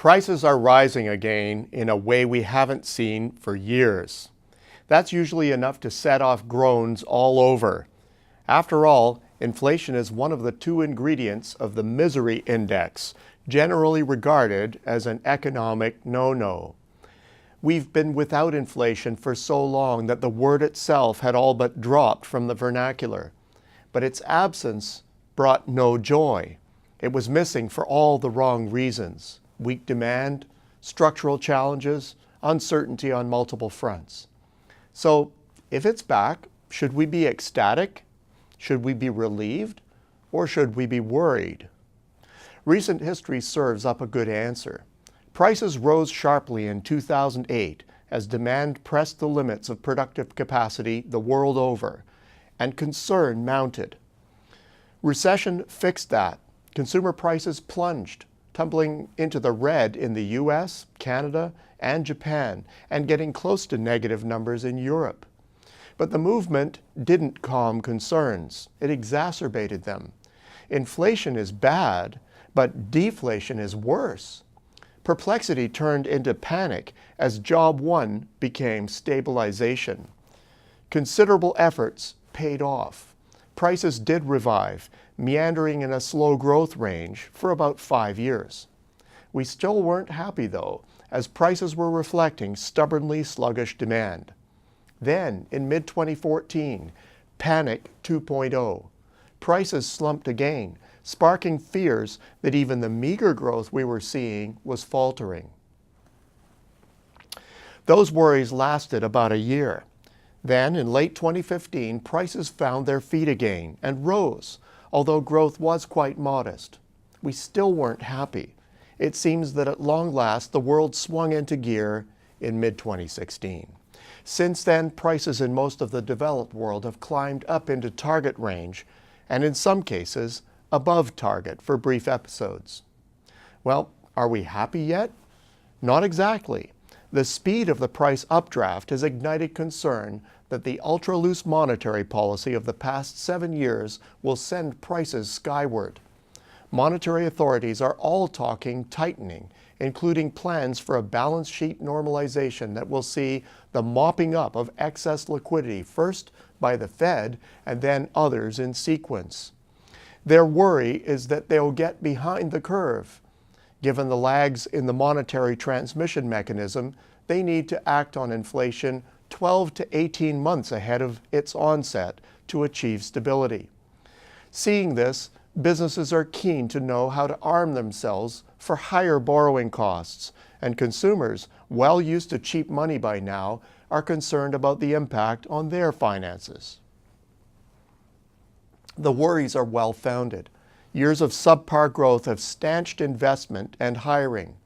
Prices are rising again in a way we haven't seen for years. That's usually enough to set off groans all over. After all, inflation is one of the two ingredients of the misery index, generally regarded as an economic no-no. We've been without inflation for so long that the word itself had all but dropped from the vernacular. But its absence brought no joy. It was missing for all the wrong reasons: weak demand, structural challenges, uncertainty on multiple fronts. So, if it's back, should we be ecstatic? Should we be relieved? Or should we be worried? Recent history serves up a good answer. Prices rose sharply in 2008 as demand pressed the limits of productive capacity the world over, and concern mounted. Recession fixed that. Consumer prices plunged, tumbling into the red in the US, Canada, and Japan, and getting close to negative numbers in Europe. But the movement didn't calm concerns. It exacerbated them. Inflation is bad, but deflation is worse. Perplexity turned into panic as job one became stabilization. Considerable efforts paid off. Prices did revive, meandering in a slow growth range for about 5 years. We still weren't happy though, as prices were reflecting stubbornly sluggish demand. Then, in mid-2014, panic 2.0. Prices slumped again, sparking fears that even the meager growth we were seeing was faltering. Those worries lasted about a year. Then, in late 2015, prices found their feet again and rose, although growth was quite modest. We still weren't happy. It seems that at long last the world swung into gear in mid-2016. Since then, prices in most of the developed world have climbed up into target range, and in some cases, above target for brief episodes. Well, are we happy yet? Not exactly. The speed of the price updraft has ignited concern that the ultra-loose monetary policy of the past 7 years will send prices skyward. Monetary authorities are all talking tightening, including plans for a balance sheet normalization that will see the mopping up of excess liquidity first by the Fed and then others in sequence. Their worry is that they'll get behind the curve. Given the lags in the monetary transmission mechanism, they need to act on inflation 12 to 18 months ahead of its onset to achieve stability. Seeing this, businesses are keen to know how to arm themselves for higher borrowing costs, and consumers, well used to cheap money by now, are concerned about the impact on their finances. The worries are well-founded. Years of subpar growth have stanched investment and hiring.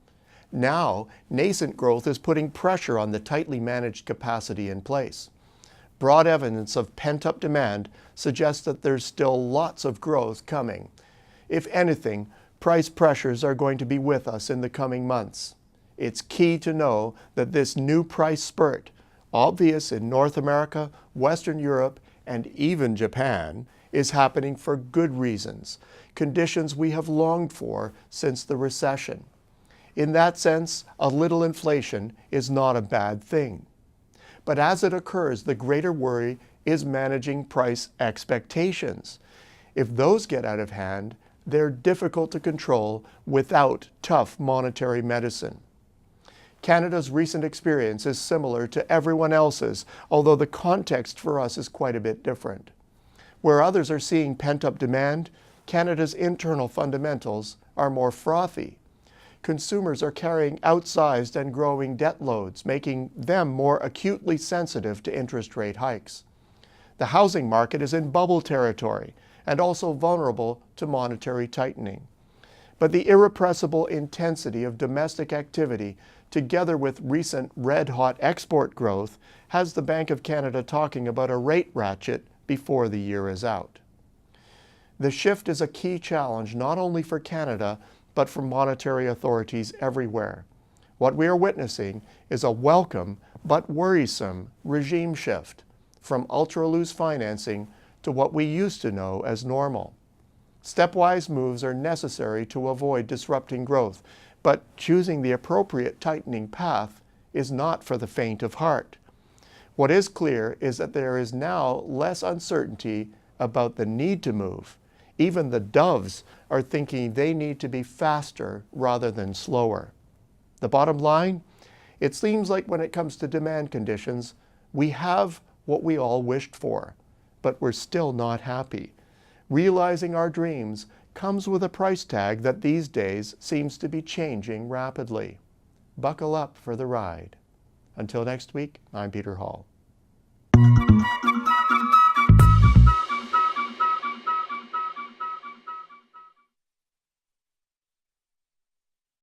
Now, nascent growth is putting pressure on the tightly managed capacity in place. Broad evidence of pent-up demand suggests that there's still lots of growth coming. If anything, price pressures are going to be with us in the coming months. It's key to know that this new price spurt, obvious in North America, Western Europe, and even Japan, is happening for good reasons, conditions we have longed for since the recession. In that sense, a little inflation is not a bad thing. But as it occurs, the greater worry is managing price expectations. If those get out of hand, they're difficult to control without tough monetary medicine. Canada's recent experience is similar to everyone else's, although the context for us is quite a bit different. Where others are seeing pent-up demand, Canada's internal fundamentals are more frothy. Consumers are carrying outsized and growing debt loads, making them more acutely sensitive to interest rate hikes. The housing market is in bubble territory and also vulnerable to monetary tightening. But the irrepressible intensity of domestic activity, together with recent red-hot export growth, has the Bank of Canada talking about a rate ratchet before the year is out. The shift is a key challenge not only for Canada, but for monetary authorities everywhere. What we are witnessing is a welcome but worrisome regime shift from ultra-loose financing to what we used to know as normal. Stepwise moves are necessary to avoid disrupting growth, But choosing the appropriate tightening path is not for the faint of heart. What is clear is that there is now less uncertainty about the need to move. Even the doves are thinking they need to be faster rather than slower. The bottom line? It seems like when it comes to demand conditions, we have what we all wished for, but we're still not happy. Realizing our dreams comes with a price tag that these days seems to be changing rapidly. Buckle up for the ride. Until next week, I'm Peter Hall.